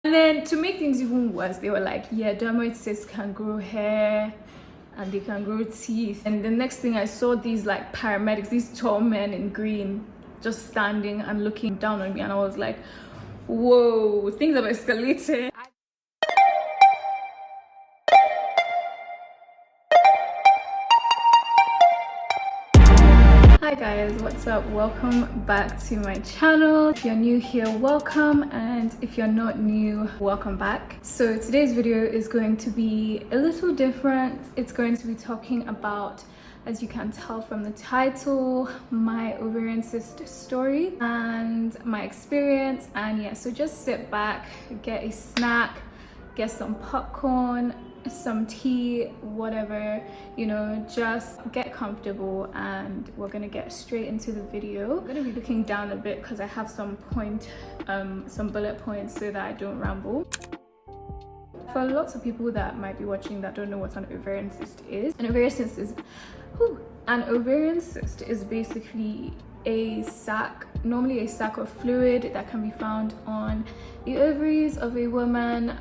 And then to make things even worse, they were like, yeah, dermoid cysts can grow hair and they can grow teeth. And the next thing I saw, these like paramedics, these tall men in green, just standing and looking down on me, and I was like, whoa, things have escalated. Hi guys, what's up? Welcome back to my channel. If you're new here, welcome, and if you're not new, welcome back. So today's video is going to be a little different. It's going to be talking about, as you can tell from the title, my ovarian cyst story and my experience. And yeah, so just sit back, get a snack, get some popcorn, some tea, whatever, you know, just get comfortable, and we're gonna get straight into the video. I'm gonna be looking down a bit because I have some bullet points so that I don't ramble. For lots of people that might be watching that don't know what an ovarian cyst is, an ovarian cyst is basically a sac, normally a sac of fluid that can be found on the ovaries of a woman,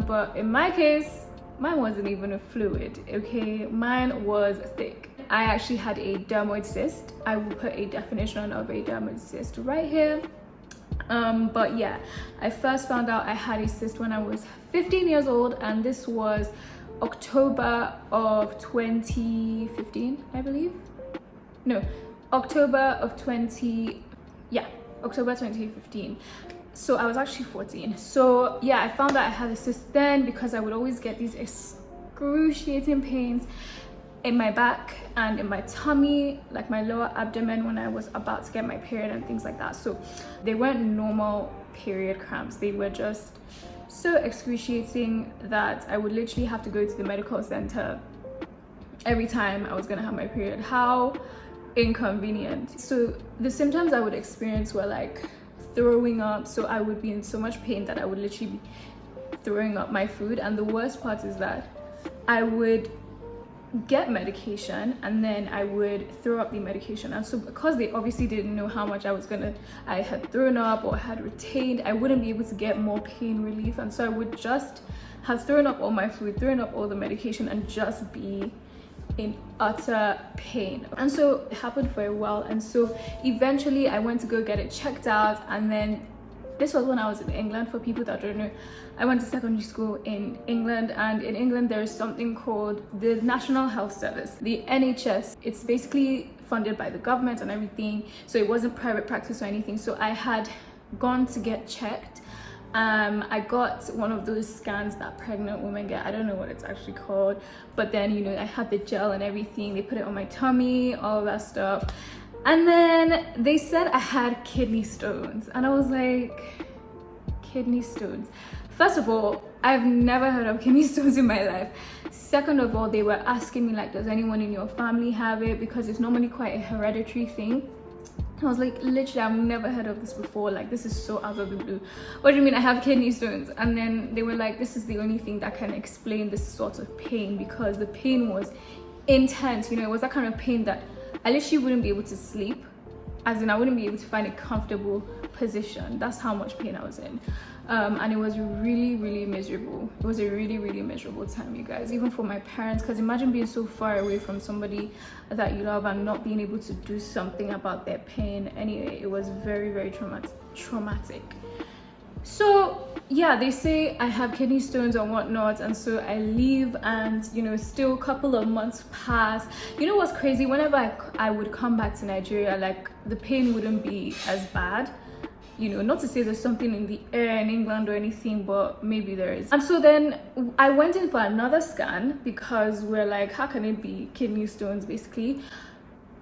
but in my case, mine wasn't even a fluid, okay? Mine was thick. I actually had a dermoid cyst. I will put a definition of a dermoid cyst right here. But yeah, I first found out I had a cyst when I was 15 years old, and this was October of 2015, I believe. No, October 2015. So I was actually 14. So yeah, I found out I had a cyst then because I would always get these excruciating pains in my back and in my tummy, like my lower abdomen, when I was about to get my period and things like that. So they weren't normal period cramps. They were just so excruciating that I would literally have to go to the medical center every time I was gonna have my period. How inconvenient. So the symptoms I would experience were like throwing up. So I would be in so much pain that I would literally be throwing up my food. And the worst part is that I would get medication and then I would throw up the medication. And so because they obviously didn't know how much I had thrown up or had retained, I wouldn't be able to get more pain relief. And so I would just have thrown up all my food, thrown up all the medication, and just be in utter pain. And so it happened for a while, and so eventually I went to go get it checked out. And then this was when I was in England. For people that don't know, I went to secondary school in England, and in England there is something called the National Health Service, the NHS. It's basically funded by the government and everything, so it wasn't private practice or anything. So I had gone to get checked. I got one of those scans that pregnant women get. I don't know what it's actually called, but then, you know, I had the gel and everything. They put it on my tummy, all that stuff. And then they said I had kidney stones, and I was like, kidney stones? First of all, I've never heard of kidney stones in my life. Second of all, they were asking me like, does anyone in your family have it? Because it's normally quite a hereditary thing. I was like, literally, I've never heard of this before. Like, this is so out of the blue. What do you mean I have kidney stones? And then they were like, this is the only thing that can explain this sort of pain, because the pain was intense. You know, it was that kind of pain that I literally wouldn't be able to sleep. As in, I wouldn't be able to find a comfortable position. That's how much pain I was in. And it was really, really miserable. It was a really, really miserable time, you guys, even for my parents, because imagine being so far away from somebody that you love and not being able to do something about their pain. Anyway, it was very, very traumatic. So yeah, they say I have kidney stones and whatnot, and so I leave, and you know, still a couple of months pass. You know what's crazy? Whenever I would come back to Nigeria, like, the pain wouldn't be as bad. You know, not to say there's something in the air in England or anything, but maybe there is. And so then I went in for another scan, because we're like, how can it be kidney stones, basically?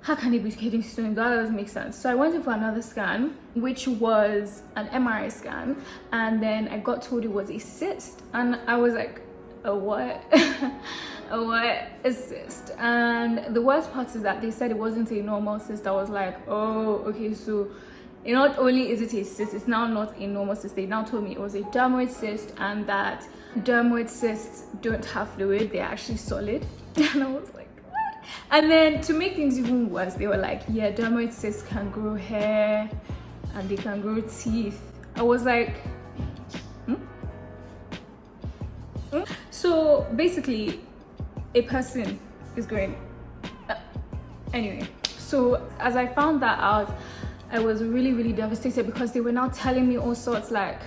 How can it be kidney stones? That doesn't make sense. So I went in for another scan, which was an MRI scan, and then I got told it was a cyst, and I was like, a what? A what? A cyst. And the worst part is that they said it wasn't a normal cyst. I was like, oh, okay, so not only is it a cyst, it's now not a normal cyst. They now told me it was a dermoid cyst, and that dermoid cysts don't have fluid, they're actually solid. And I was like, what? And then to make things even worse, they were like, yeah, dermoid cysts can grow hair and they can grow teeth. I was like, So basically a person is going anyway. So as I found that out, I was really devastated, because they were now telling me all sorts, like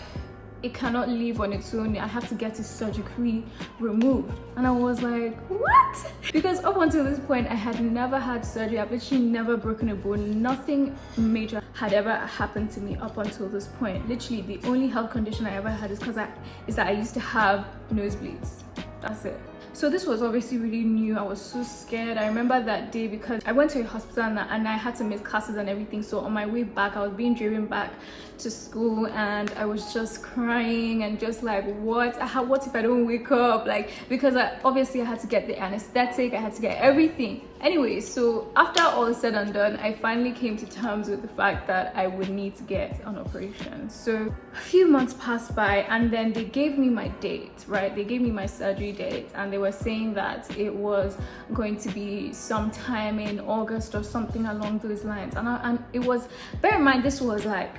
it cannot live on its own, I have to get it surgically removed. And I was like, what? Because up until this point I had never had surgery. I've literally never broken a bone. Nothing major had ever happened to me up until this point. Literally the only health condition I ever had is that I used to have nosebleeds. That's it. So this was obviously really new. I was so scared. I remember that day because I went to a hospital and I had to miss classes and everything. So on my way back, I was being driven back to school and I was just crying and just like, what if I don't wake up? Like, because obviously I had to get the anesthetic, I had to get everything. Anyway, so after all is said and done, I finally came to terms with the fact that I would need to get an operation. So a few months passed by and then they gave me my date, right? They gave me my surgery date and they were saying that it was going to be sometime in August or something along those lines. And it was, bear in mind, this was like,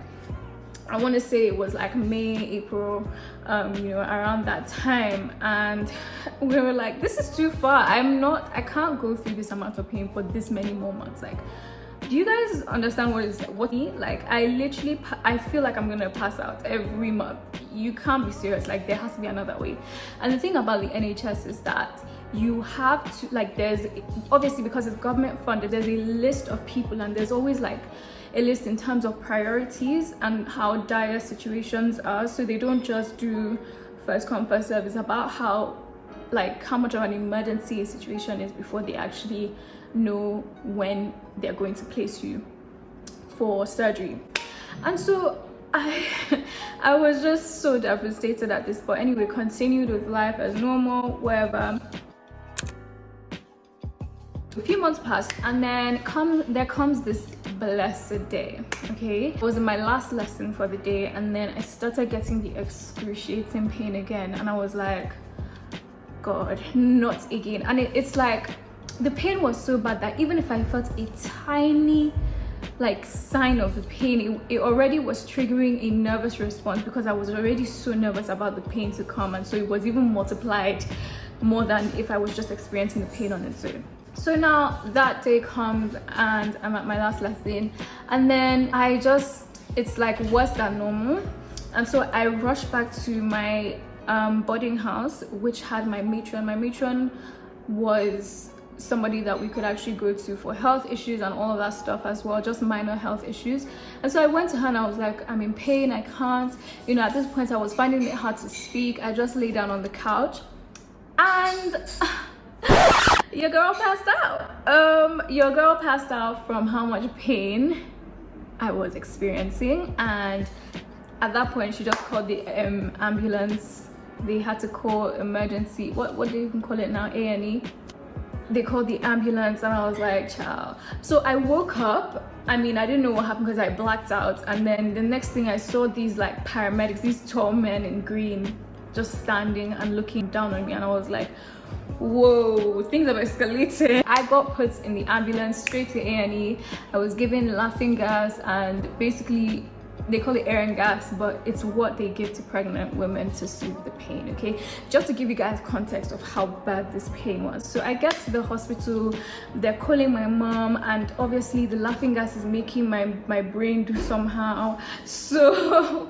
I want to say it was like May, April, around that time. And we were like, this is too far. I can't go through this amount of pain for this many more months. Like, do you guys understand what like, I feel like I'm gonna pass out every month. You can't be serious. Like, there has to be another way. And the thing about the NHS is that you have to, like, there's obviously, because it's government funded, there's a list of people and there's always like a list in terms of priorities and how dire situations are. So they don't just do first come first serve. It's about how much of an emergency a situation is before they actually know when they're going to place you for surgery. And so I was just so devastated at this point. Anyway, continued with life as normal, wherever. A few months passed and then there comes this blessed day. Okay, it was my last lesson for the day and then I started getting the excruciating pain again and I was like, God, not again. And it's like the pain was so bad that even if I felt a tiny sign of the pain, it already was triggering a nervous response, because I was already so nervous about the pain to come, and so it was even multiplied more than if I was just experiencing the pain on its own. So now that day comes and I'm at my last lesson and then it's like worse than normal, and so I rushed back to my boarding house, which had my matron. My matron was somebody that we could actually go to for health issues and all of that stuff as well, just minor health issues. And so I went to her and I was like, I'm in pain, I can't, at this point I was finding it hard to speak. I just lay down on the couch and your girl passed out. Your girl passed out from how much pain I was experiencing. And at that point she just called the ambulance. They had to call emergency, what do you even call it now, A&E. They called the ambulance and I was like, ciao. So I woke up. I didn't know what happened because I blacked out. And then the next thing I saw these paramedics, these tall men in green, just standing and looking down on me. And I was like, whoa, things have escalated. I got put in the ambulance straight to A&E. I was given laughing gas, and basically they call it air and gas, but it's what they give to pregnant women to soothe the pain. Okay, just to give you guys context of how bad this pain was. So I get to the hospital, they're calling my mom, and obviously the laughing gas is making my brain do somehow. So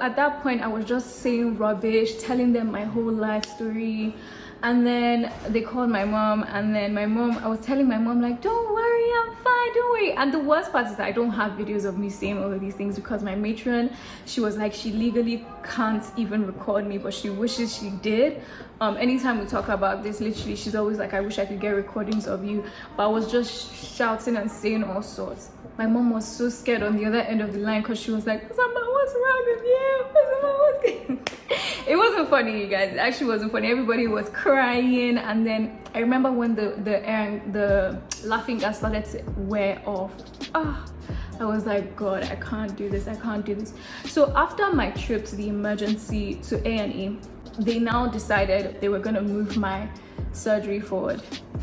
at that point I was just saying rubbish, telling them my whole life story. And then they called my mom, and then I was telling my mom, like, don't worry, I'm fine, don't worry. And the worst part is that I don't have videos of me saying all of these things, because my matron, she was like, she legally can't even record me, but she wishes she did. Anytime we talk about this, literally, she's always like, I wish I could get recordings of you. But I was just shouting and saying all sorts. My mom was so scared on the other end of the line, because she was like, what's wrong with you? It wasn't funny, you guys. It actually wasn't funny. Everybody was crying. And then I remember when the laughing gas started to wear off. I was like, God, I can't do this. So after my trip to the emergency to A&E, they now decided they were going to move my surgery forward,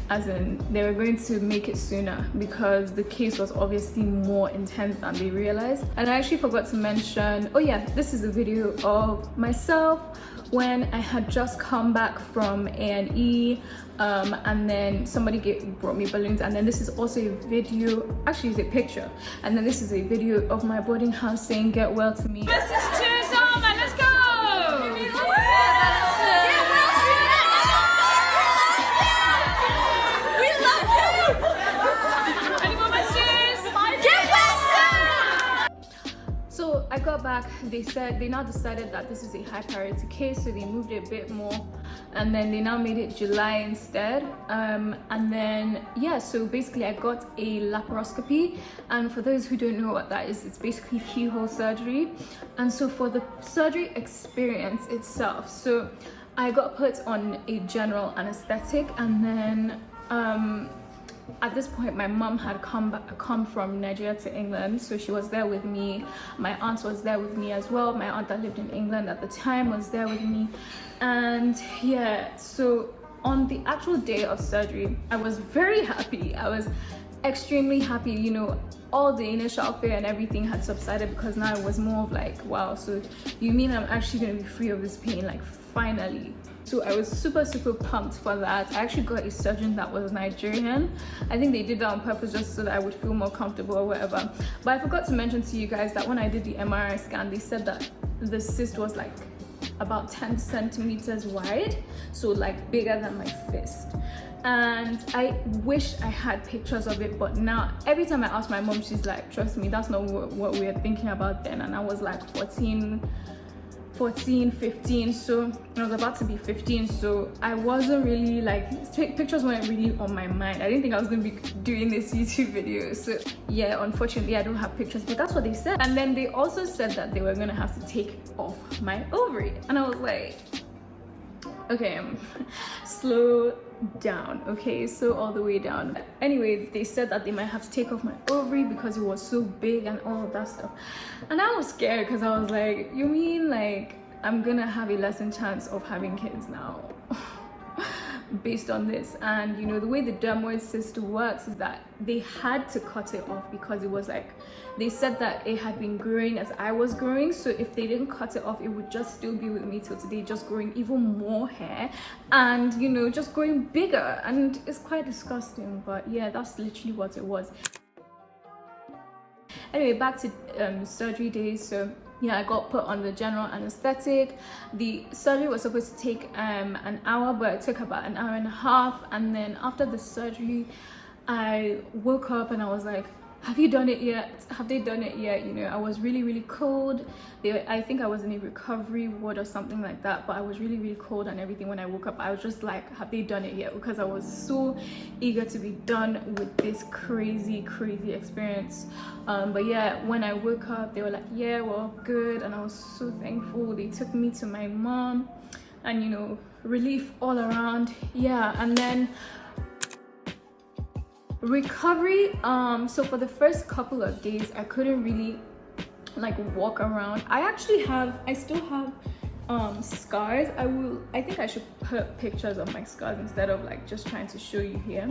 as in they were going to make it sooner because the case was obviously more intense than they realized. And I actually forgot to mention, oh yeah, this is a video of myself when I had just come back from A&E, and then somebody brought me balloons, and then this is also a video, actually it's a picture, and then this is a video of my boarding house saying get well to me. This is Uzoma, let's go! So I got back, they now decided that this is a high priority case, so they moved it a bit more, and then they now made it July instead. And then yeah, so basically I got a laparoscopy, and for those who don't know what that is, it's basically keyhole surgery. And so for the surgery experience itself, so I got put on a general anesthetic, and then at this point my mom had come from Nigeria to England, so she was there with me. My aunt was there with me as well. My aunt that lived in England at the time was there with me. And yeah, so on the actual day of surgery I was very happy. I was extremely happy, you know, all the initial fear and everything had subsided, because now it was more of like, wow, so you mean I'm actually going to be free of this pain, like finally. So I was super pumped for that. I actually got a surgeon that was Nigerian. I think they did that on purpose just so that I would feel more comfortable or whatever. But I forgot to mention to you guys that when I did the MRI scan, they said that the cyst was like about 10 centimeters wide, so like bigger than my fist. And I wish I had pictures of it, but now every time I ask my mom, she's like, trust me, that's not what we were thinking about then. And I was like 14, 15, so I was about to be 15, so I wasn't really like, pictures weren't really on my mind. I didn't think I was going to be doing this YouTube video. So yeah, unfortunately I don't have pictures, but that's what they said. And then they also said that they were going to have to take off my ovary, and I was like, okay, slow down, okay, so all the way down. Anyway, they said that they might have to take off my ovary because it was so big and all of that stuff. And I was scared because I was like, you mean like I'm gonna have a lesser chance of having kids now based on this? And you know, the way the dermoid cyst works is that they had to cut it off because it was like, they said that it had been growing as I was growing, so if they didn't cut it off, it would just still be with me till today, just growing even more hair and, you know, just growing bigger. And it's quite disgusting, but yeah, that's literally what it was. Anyway, back to surgery days. So yeah, I got put on the general anesthetic. The surgery was supposed to take an hour, but it took about an hour and a half. And then after the surgery, I woke up and I was like, have you done it yet? Have they done it yet? You know, I was really cold. I think I was in a recovery ward or something like that, but I was really cold and everything. When I woke up, I was just like, have they done it yet? Because I was so eager to be done with this crazy experience. But yeah, when I woke up, they were like, yeah, well, good. And I was so thankful. They took me to my mom, and you know, relief all around. Yeah. And then recovery, so for the first couple of days I couldn't really like walk around. I still have scars. I think I should put pictures of my scars instead of like just trying to show you here.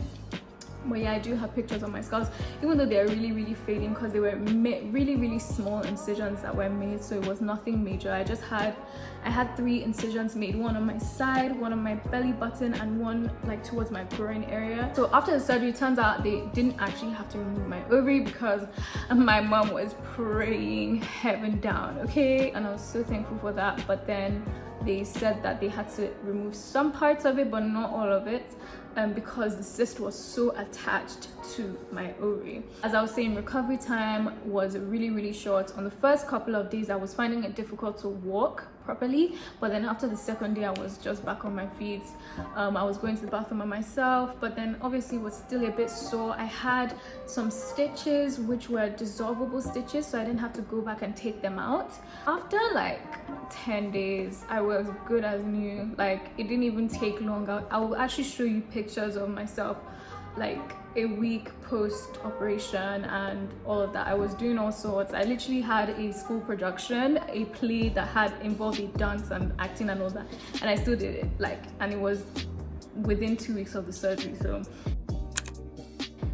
But yeah, I do have pictures of my scars, even though they're really fading because they were really small incisions that were made, so it was nothing major. I had 3 incisions made, one on my side, one on my belly button, and one like towards my groin area. So after the surgery, it turns out they didn't actually have to remove my ovary because my mom was praying heaven down, okay, and I was so thankful for that. But then they said that they had to remove some parts of it but not all of it, because the cyst was so attached to my ovary. As I was saying, recovery time was really short. On the first couple of days I was finding it difficult to walk properly, but then after the second day I was just back on my feet. I was going to the bathroom by myself, but then obviously it was still a bit sore. I had some stitches which were dissolvable stitches, so I didn't have to go back and take them out. After like 10 days I was good as new. Like, it didn't even take long. I will actually show you pictures of myself like a week post-operation and all of that. I was doing all sorts. I literally had a school production, a play that had involved a dance and acting and all that, and I still did it, like, and it was within 2 weeks of the surgery. So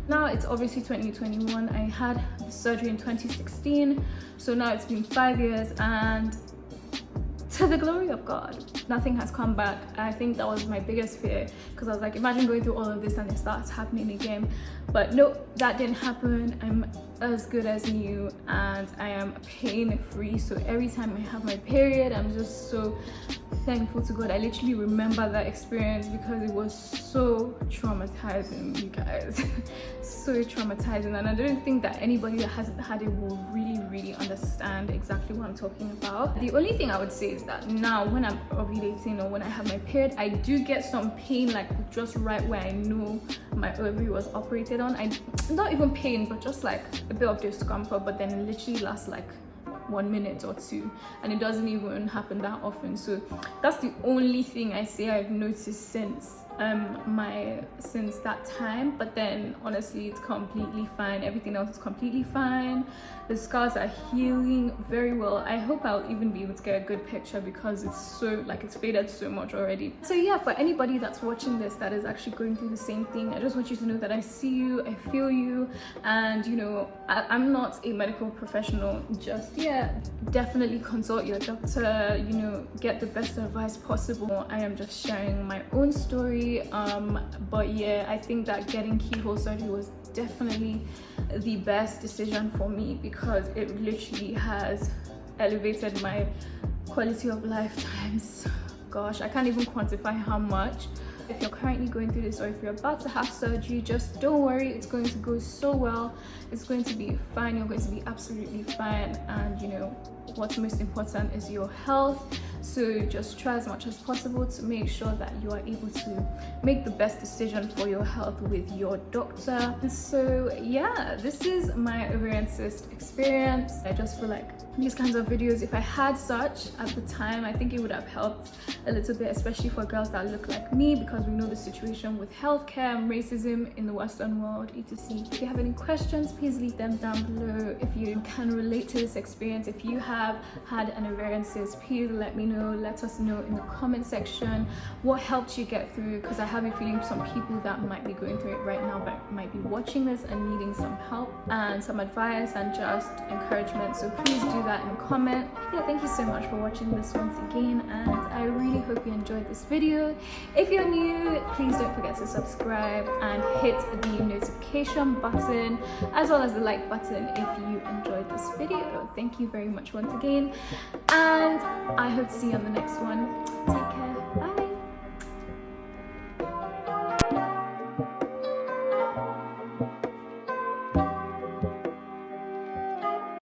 now it's obviously 2021. I had the surgery in 2016, so now it's been 5 years, and to the glory of God, nothing has come back. I think that was my biggest fear, because I was like, imagine going through all of this and it starts happening again. But no, that didn't happen. I'm as good as new, and I am pain-free. So every time I have my period, I'm just so thankful to God. I literally remember that experience because it was so traumatizing, you guys. So traumatizing, and I don't think that anybody that hasn't had it will really understand exactly what I'm talking about. The only thing I would say is that now when I'm ovulating or when I have my period, I do get some pain, like just right where I know my ovary was operated on. Not even pain, but just like a bit of discomfort, but then it literally lasts like 1 minute or 2, and it doesn't even happen that often. So that's the only thing I say I've noticed since since that time. But then honestly, it's completely fine. Everything else is completely fine. The scars are healing very well. I hope I'll even be able to get a good picture because it's so like it's faded so much already. So yeah, for anybody that's watching this that is actually going through the same thing, I just want you to know that I see you, I feel you, and you know, I'm not a medical professional just yet. Definitely consult your doctor, you know, get the best advice possible. I am just sharing my own story. But yeah, I think that getting keyhole surgery was definitely the best decision for me, because it literally has elevated my quality of life times, gosh, I can't even quantify how much. If you're currently going through this, or if you're about to have surgery, just don't worry, it's going to go so well. It's going to be fine. You're going to be absolutely fine, and you know what's most important is your health. So just try as much as possible to make sure that you are able to make the best decision for your health with your doctor. And so yeah, this is my ovarian cyst experience. I just feel like these kinds of videos, if I had such at the time, I think it would have helped a little bit, especially for girls that look like me, because we know the situation with healthcare and racism in the Western world, etc. If you have any questions, please leave them down below. If you can relate to this experience, if you have had an ovarian cyst, please let me know. Let us know in the comment section what helped you get through, because I have a feeling some people that might be going through it right now but might be watching this and needing some help and some advice and just encouragement. So please do that in a comment. Yeah, thank you so much for watching this once again, and I really hope you enjoyed this video. If you're new, please don't forget to subscribe and hit the notification button as well as the like button if you enjoyed this video. Thank you very much once again, and I hope to see you on the next one. Take care. Bye.